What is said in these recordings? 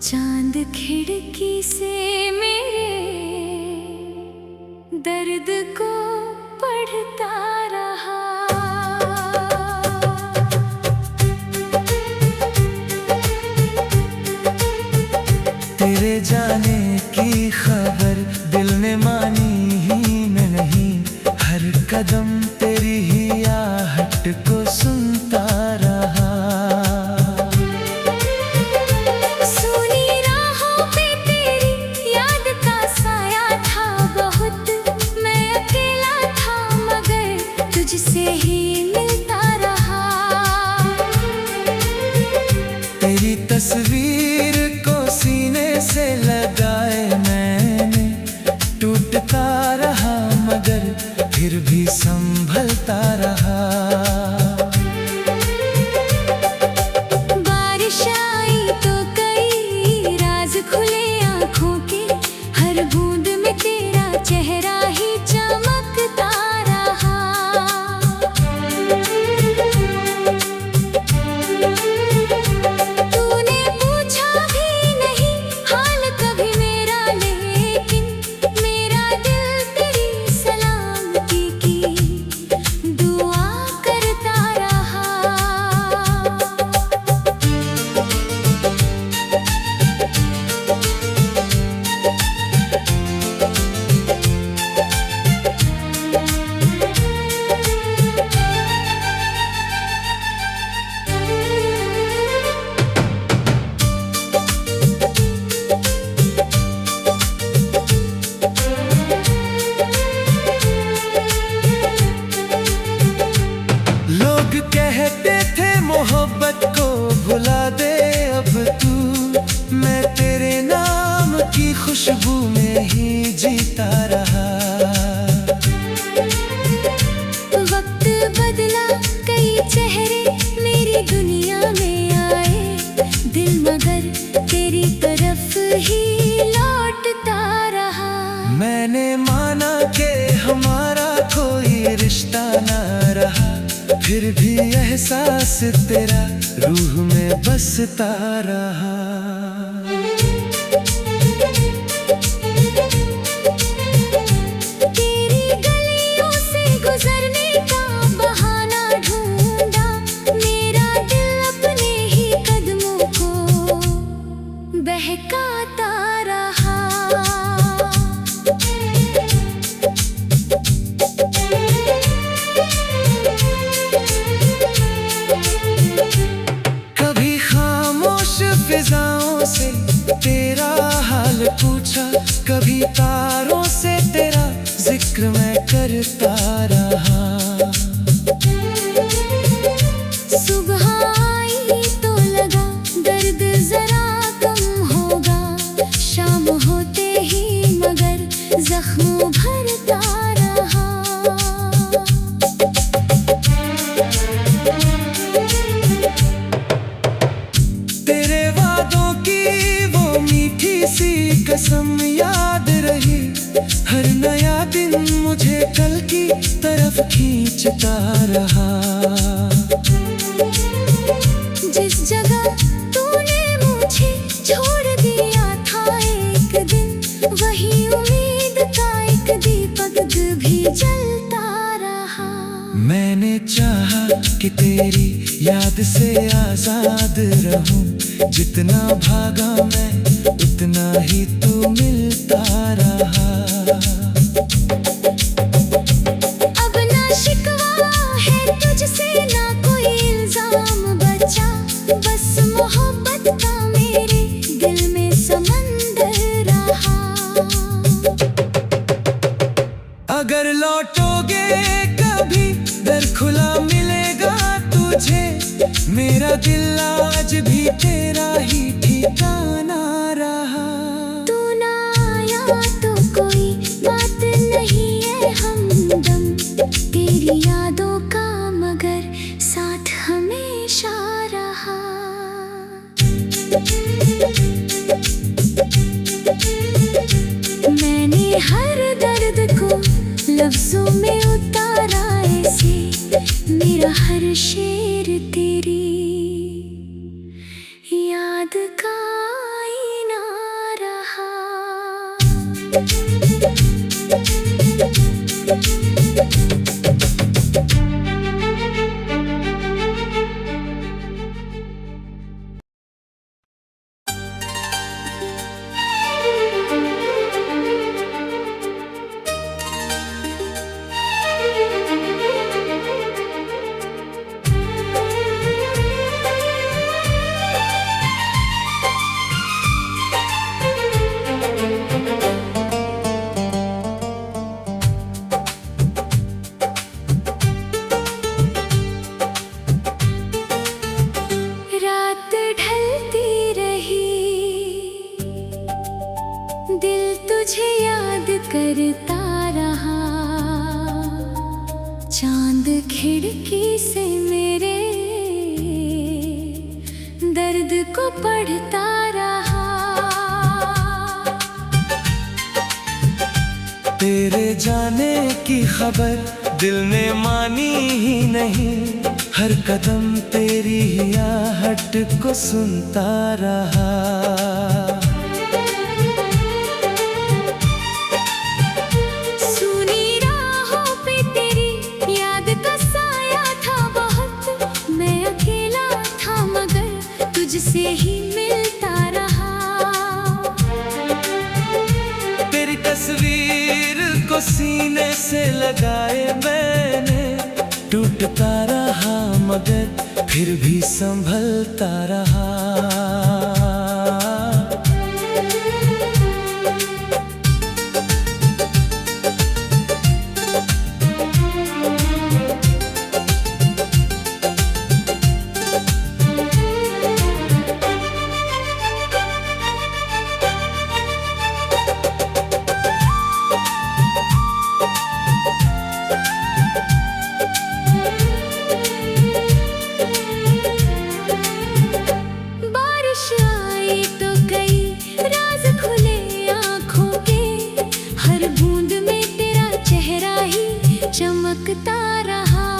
चांद खिड़की से मेरे दर्द को पढ़ता रहा। तेरे जाने की खबर दिल ने मानी ही नहीं, हर कदम तेरी ही आहट को सुनता रहा। सुनी राहों पे तेरी याद का साया था बहुत, मैं अकेला था मगर तुझसे ही मिलता रहा। तेरी तस्वीर को सीने से लगाए मैंने, टूटता रहा मगर फिर भी संभलता रहा। बारिश आई तो कई राज खुले आँखों के, हर बूंद में तेरा चेहरा ही चमकता रहा। तूने पूछा भी नहीं हाल कभी मेरा, लेकिन मेरा दिल तेरी सलामती की दुआ करता रहा। लोग कहते थे मोहब्बत को भुला दे अब तू, मैं तेरे नाम की खुशबू में ही जीता रहा। वक्त बदला कई चेहरे मेरी दुनिया में आए, दिल मगर तेरी तरफ ही लौटता रहा। मैंने माना कि हमारा कोई रिश्ता ना रहा, फिर भी एहसास तेरा रूह में बसता रहा। तेरी गलियों से गुजरने का बहाना ढूंढा, मेरा दिल अपने ही कदमों को बहकाता रहा। कभी खामोश फिजाओं से तेरा हाल पूछा, कभी तारों से तेरा जिक्र मैं करता रहा। सुबह आई तो लगा दर्द जरा कम होगा, शाम होते ही मगर जख्म भरता रहा। तेरे वादों की वो मीठी सी कसम याद रही, हर नया दिन मुझे कल की तरफ खींचता रहा। जिस जगह तूने मुझे छोड़ दिया था एक दिन, वही उम्मीद का एक दीपक भी जलता रहा। मैंने चाहा कि तेरी याद से आजाद रहूं, जितना भागा मैं उतना ही तू मिलता रहा। अब ना शिकवा है तुझसे ना कोई इल्जाम बचा, बस मोहब्बत का मेरे दिल में समंदर रहा। अगर लौटोगे कभी दर खुला मिलेगा तुझे, मेरा दिल आज भी तेरा ही ठिकाना रहा। तू ना आया तो कोई बात नहीं है हमदम, तेरी यादों का मगर साथ हमेशा रहा। मैंने हर दर्द को लफ्जों में उतारा ऐसे, मेरा हर शेर तेरी याद का करता रहा। चांद खिड़की से मेरे दर्द को पढ़ता रहा। तेरे जाने की खबर दिल ने मानी ही नहीं, हर कदम तेरी ही आहट को सुनता रहा। सुनी राहों पे तेरी याद का साया था बहुत, मैं अकेला था मगर तुझसे ही मिलता रहा। तेरी तस्वीर को सीने से लगाए मैंने, टूटता रहा मगर फिर भी संभलता रहा। चमकता रहा।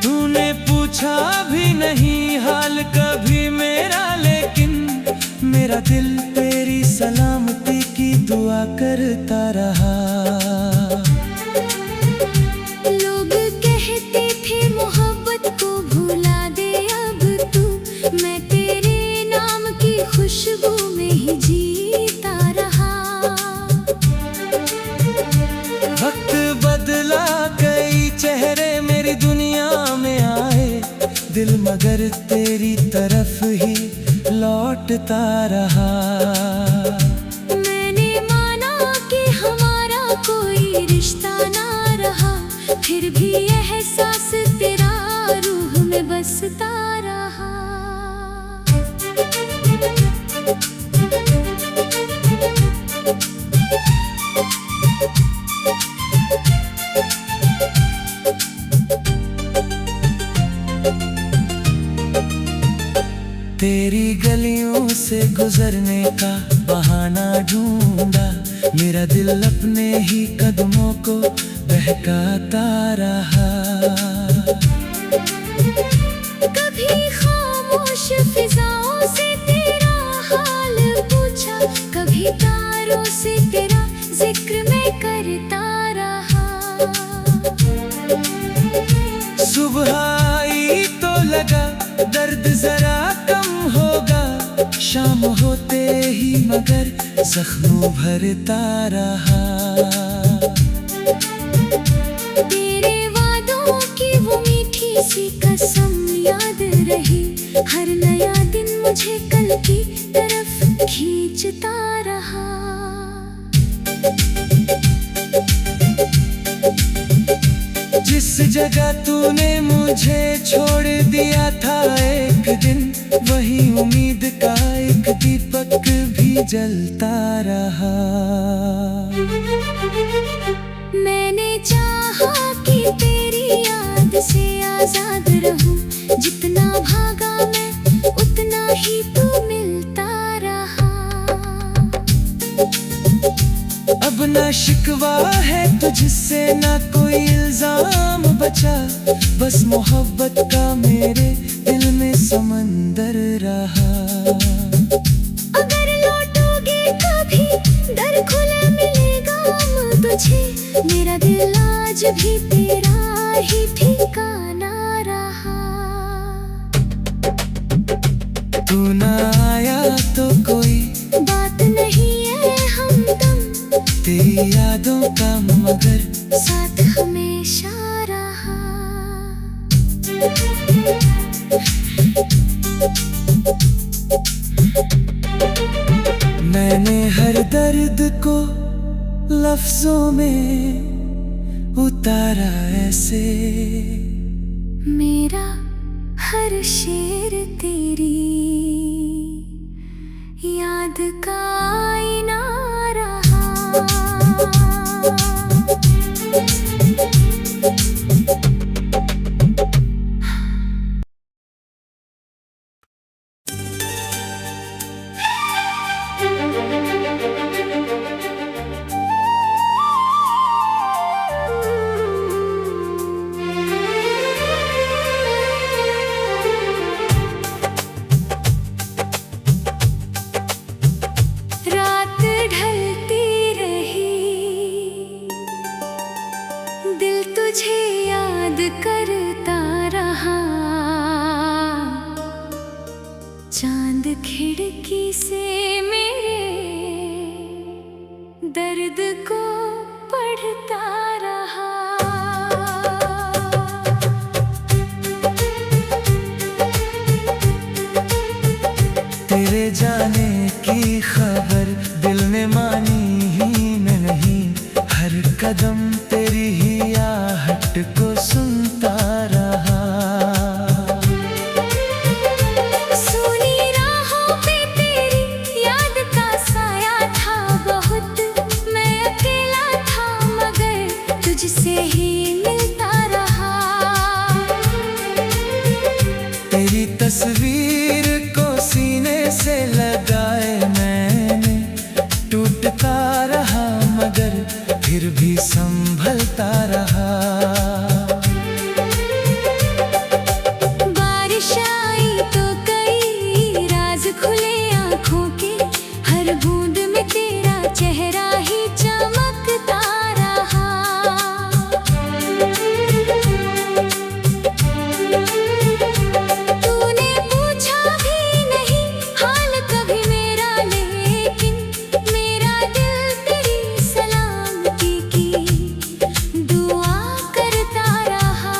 तूने पूछा भी नहीं हाल कभी मेरा, लेकिन मेरा दिल तेरी सलामती की दुआ करता रहा। लोग कहते थे मोहब्बत को भुला दे अब तू, मैं तेरे नाम की खुशबू में ही जीता रहा। वक्त बदला, कई चेहरे मेरी दुनिया में आए, दिल मगर तेरी तरफ ही लौटता रहा। मैंने माना कि हमारा कोई रिश्ता ना रहा, फिर भी एहसास तेरा रूह में बसता रहा। तेरी गलियों से गुजरने का बहाना ढूंढा, मेरा दिल अपने ही कदमों को बहकाता रहा। कभी खामोश फिजाओं से तेरा हाल पूछा, कभी तारों से तेरा जिक्र मैं करता रहा। सुबह आई तो लगा दर्द जरा कम होगा, शाम होते ही मगर जख्मों भरता रहा। तेरे वादों की वो मीठी सी कसम याद रही, हर नया दिन मुझे कल की तरफ खींचता रहा। जिस जगह तूने मुझे छोड़ दिया था एक दिन, वही उम्मीद का एक दीपक भी जलता रहा। मैंने चाहा कि तेरी याद से आजाद रहूं, जितना भागा मैं उतना ही तू मिलता रहा। अब ना शिकवा है तुझसे ना कोई इल्जाम बचा, बस मोहब्बत का मेरे दिल में समंदर रहा। अगर लौटोगे कभी दर खुला मिलेगा तुझे, मेरा दिल आज भी तेरा ही ठिकाना रहा। तू ना आया तो कोई बात नहीं है हमदम, तेरी यादों का मगर साथ हमेशा रहा। मैंने हर दर्द को लफ्जों में उतारा ऐसे, मेरा हर शेर तेरी याद का आईना चांद खिड़की से मेरे दर्द को पढ़ता रहा। तेरे जाने की खबर दिल ने मानी ही नहीं, हर कदम तेरी ही आहट को सुनता रहा। सुनी राहों पे तेरी याद का साया था बहुत, मैं अकेला था मगर तुझसे ही मिलता रहा। तेरी तस्वीर को सीने से लगाए मैंने, टूटता रहा मगर फिर भी संभलता रहा। बारिश आई तो कई राज खुले आँखों के, हर बूंद में तेरा चेहरा ही चमकता रहा। तूने पूछा भी नहीं हाल कभी मेरा, लेकिन मेरा दिल तेरी सलामती की दुआ करता रहा।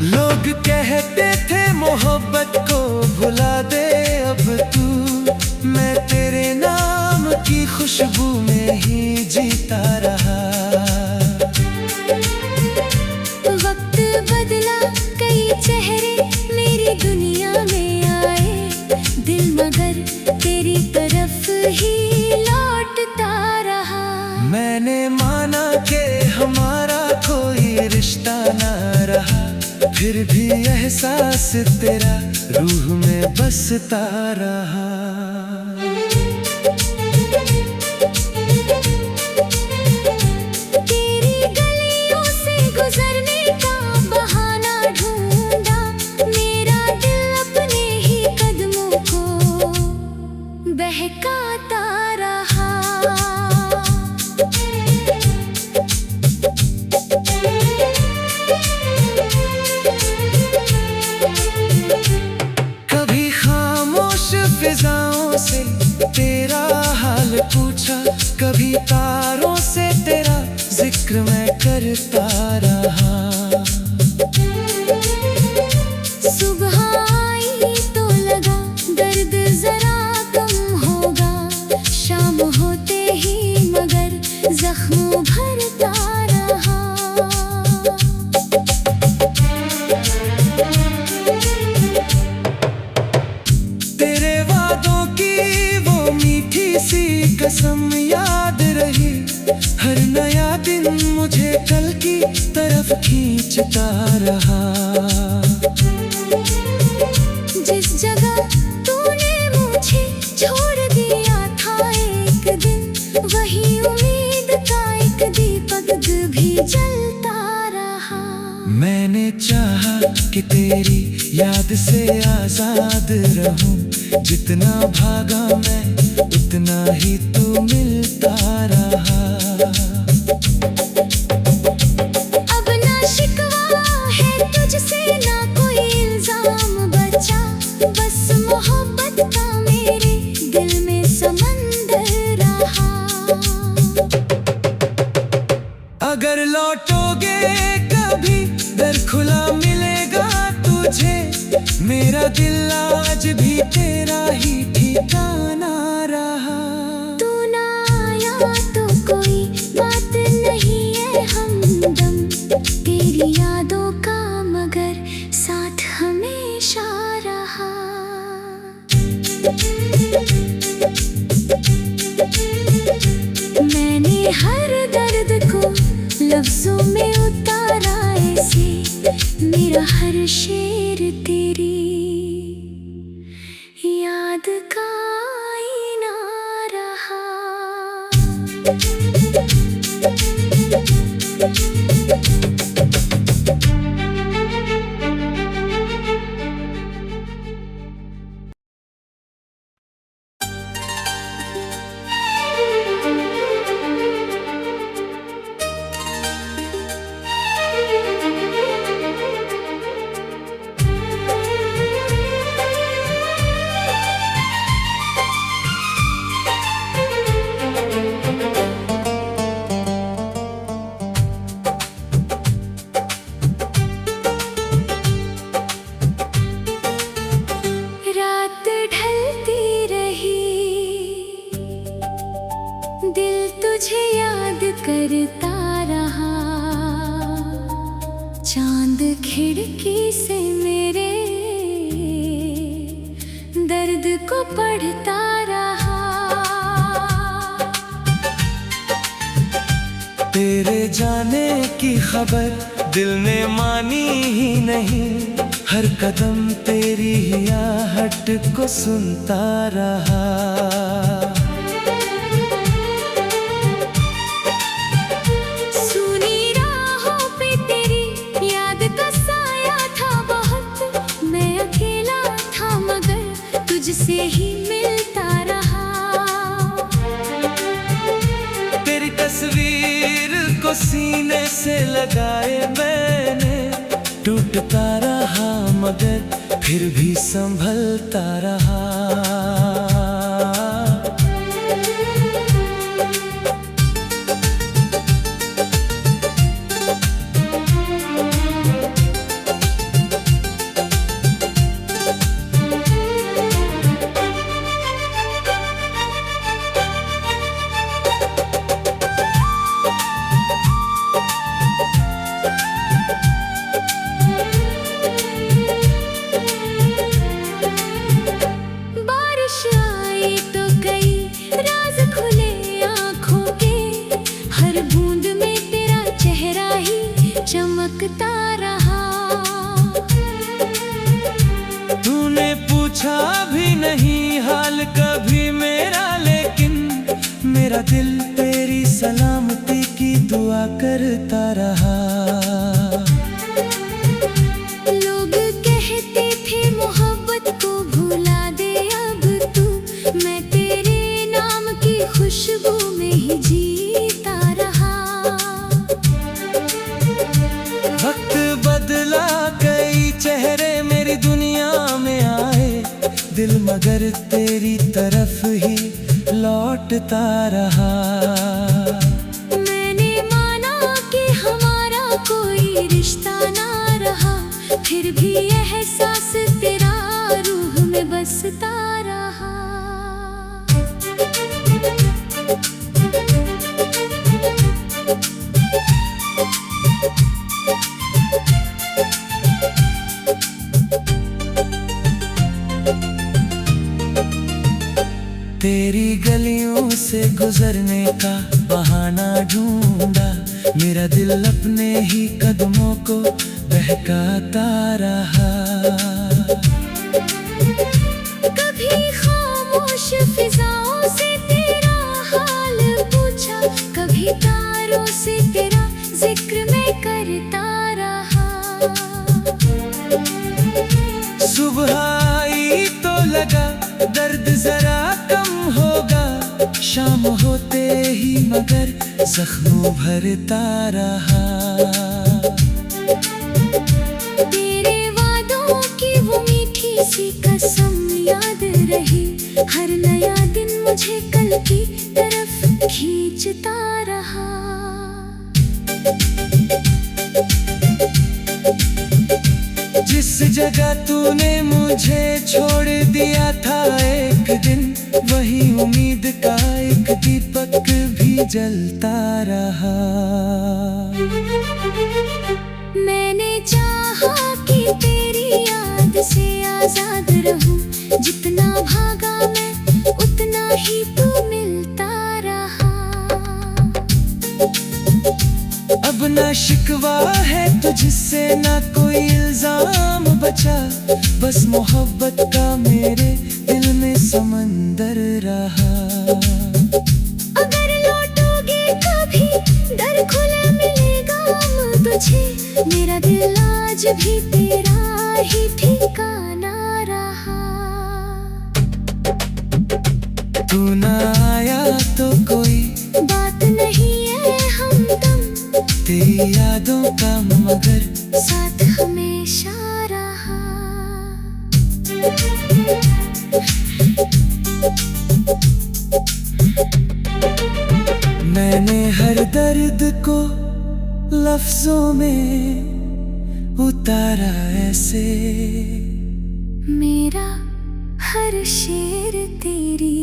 लोग कहते थे मोहब्बत को भुला दे अब तू, मैं तेरे नाम की खुशबू में ही जीता रहा। वक्त बदला कई चेहरे मेरी दुनिया में आए, दिल मगर तेरी तरफ ही लौटता रहा। मैंने माना कि हमारा कोई रिश्ता ना रहा, फिर भी एहसास तेरा रूह में बसता रहा। तेरी गलियों से गुजरने का बहाना ढूंढा, मेरा दिल अपने ही कदमों को बहकाता रहा। कभी खामोश फिजाओं से तेरा हाल पूछा, कभी तारों से तेरा जिक्र मैं करता रहा। सुबह आई तो लगा दर्द जरा कम होगा, शाम होते ही मगर जख्म भरता रहा। तेरे वादों की वो मीठी सी कसम याद रही, हर नया दिन मुझे कल की तरफ खींचता रहा। जिस जगह तूने मुझे छोड़ दिया था एक दिन, वही उम्मीद का एक दीपक भी जलता रहा। मैंने चाहा कि तेरी याद से आजाद रहूं, जितना भागा मैं उतना ही तू मिलता रहा। अब ना शिकवा है तुझसे ना कोई इल्जाम बचा, बस मोहब्बत का मेरे दिल में समंदर रहा। अगर लौटोगे कभी दर खुला मिलेगा तुझे, मेरा दिल आज भी तेरा ही ठिकाना रहा। तू ना आया तो कोई बात नहीं है हमदम, तेरी यादों का मगर साथ हमेशा रहा। मैंने हर दर्द को लफ्जों में उतारा ऐसे, मेरा हर शेर तेरी याद का आईना। करता रहा। चांद खिड़की से मेरे दर्द को पढ़ता रहा। तेरे जाने की खबर दिल ने मानी ही नहीं, हर कदम तेरी ही आहट को सुनता रहा। सुनी राहों पे तेरी याद का साया था बहुत, मैं अकेला था मगर तुझसे ही मिलता रहा। तेरी तस्वीर को सीने से लगाए मैंने, टूटता रहा मगर फिर भी संभलता रहा। चमकता रहा। तूने पूछा भी नहीं हाल कभी मेरा, लेकिन मेरा दिल तेरी सलामती की दुआ करता रहा। लोग कहते थे मोहब्बत को भुला दे अब तू, मैं तेरे नाम की खुशबू में ही जीता रहा। वक्त बदला, कई चेहरे मेरी दुनिया में आए, दिल मगर तेरी तरफ ही लौटता रहा। मैंने माना कि हमारा कोई रिश्ता ना रहा, फिर भी एहसास तेरा रूह में बसता रहा। तेरी गलियों से गुजरने का बहाना ढूंढा, मेरा दिल अपने ही कदमों को बहकाता रहा। कभी खामोश फिजाओं से तेरा हाल पूछा, कभी तारों से तेरा जिक्र मैं करता रहा। सुबह आई तो लगा दर्द जरा कम होगा, शाम होते ही मगर जख्मों भरता रहा। तेरे वादों की वो मीठी सी कसम याद रही, हर नया दिन मुझे कल की तरफ खींचता रहा। जिस जगह तूने मुझे छोड़ दिया था एक दिन, वही उम्मीद का एक दीपक भी जलता रहा। मैंने चाहा कि तेरी याद से आजाद रहूं, जितना भागा मैं उतना ही तू मिलता रहा। अब ना शिकवा है तुझसे ना कोई इल्जाम बचा, बस मोहब्बत का मेरे दिल में समंदर रहा। अगर लौटोगे कभी दर खुला मिलेगा तुझे, मेरा दिल आज भी तेरा ही ठिकाना रहा। तू ना आया तो कोई बात नहीं है हमदम, तेरी यादों का मगर साथ हमेशा रहा। मैंने हर दर्द को लफ्जों में उतारा ऐसे, मेरा हर शेर तेरी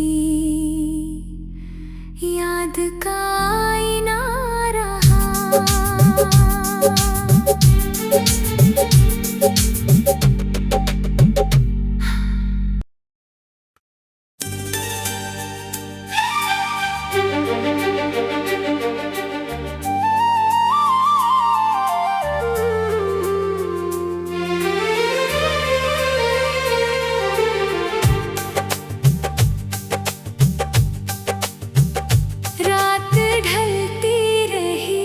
याद का आईना रात ढलती रही,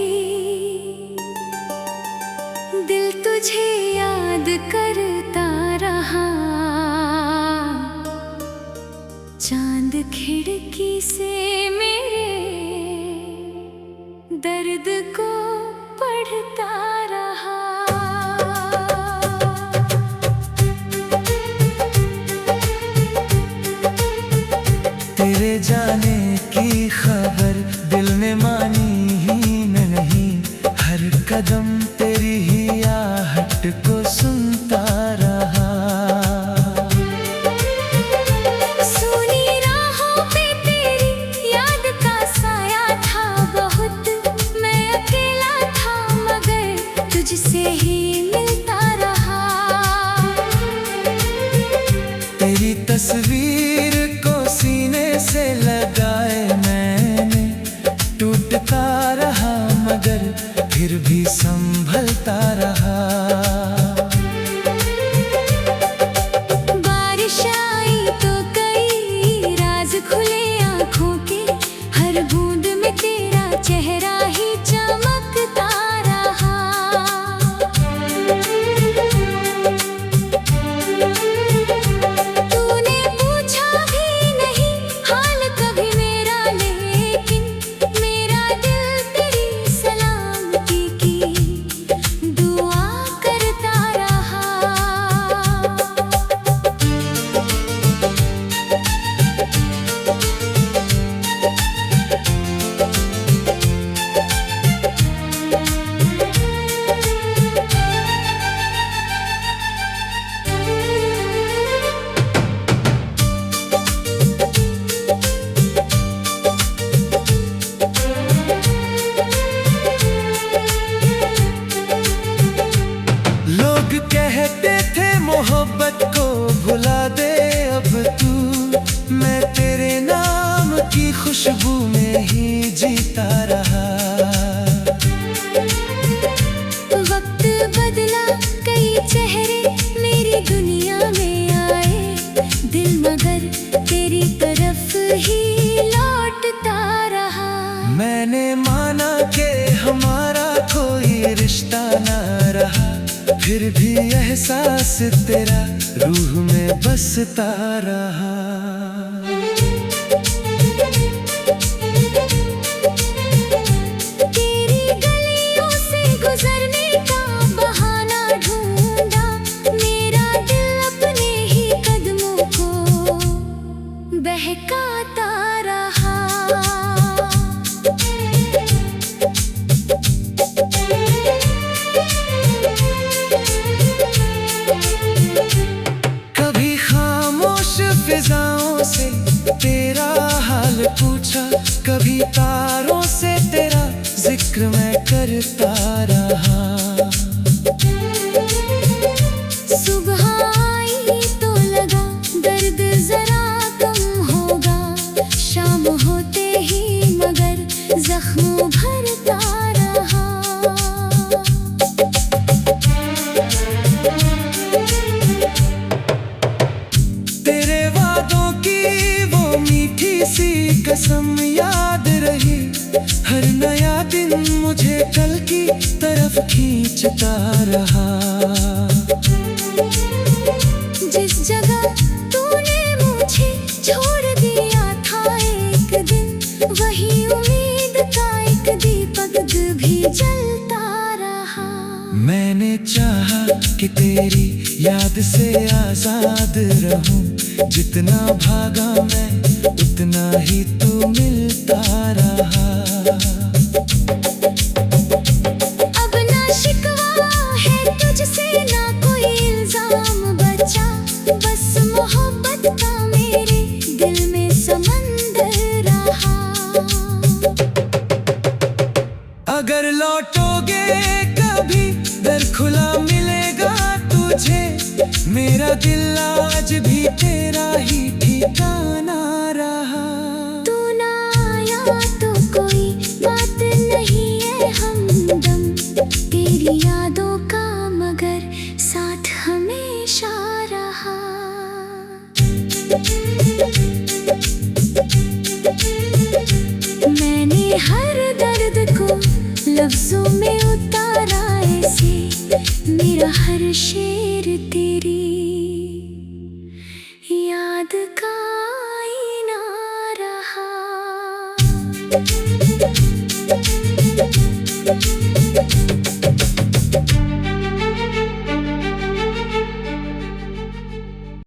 दिल तुझे याद करता रहा। चांद खिड़की से मेरे दर्द को पढ़ता रहा। तेरे जाने की खबर दिल ने मानी ही नहीं, हर कदम तेरी ही आहट को सुनता रहा। सुनी राहों पे तेरी याद का साया था बहुत, मैं अकेला था मगर तुझसे ही मिलता रहा। तेरी तस्वीर को सीने से लगाए मैंने, टूटता रहा मगर फिर भी संभलता रहा। बारिश आई तो कई राज खुले आँखों के, हर बूंद में तेरा चेहरा ही चमकता रहा। तूने पूछा भी नहीं हाल कभी मेरा, लेकिन मेरा दिल तेरी सलामती की दुआ करता रहा। लोग कहते थे मोहब्बत को भुला दे अब तू, मैं तेरे नाम की खुशबू में ही जीता रहा। वक्त बदला, कई चेहरे मेरी दुनिया में आए, दिल मगर तेरी तरफ ही लौटता रहा। मैंने माना कि हमारा कोई रिश्ता ना रहा, फिर भी एहसास तेरा रूह में बसता रहा। तेरी गलियों से गुजरने का बहाना ढूंढा, मेरा दिल अपने ही कदमों को बहकाता रहा। कभी खामोश फिजाओं से तेरा हाल पूछा, कभी तारों से तेरा जिक्र मैं करता रहा। सुबह आई तो लगा दर्द जरा कम होगा, शाम होते ही मगर जख्म भरता रहा। तेरे वादों की वो मीठी सी कसम याद रही, हर नया दिन मुझे कल की तरफ खींचता रहा। जिस जगह तूने मुझे छोड़ दिया था एक दिन, वही उम्मीद का एक दीपक भी जलता रहा। मैंने चाहा कि तेरी याद से आजाद रहूं, जितना भागा मैं उतना ही तू मिलता रहा। अब ना शिकवा है तुझसे, ना कोई इल्जाम बचा, बस मोहब्बत का मेरे दिल में समंदर रहा। अगर लौटोगे कभी लफ्जों में उतारा ऐसे मेरा हर शेर तेरी याद का आईना रहा।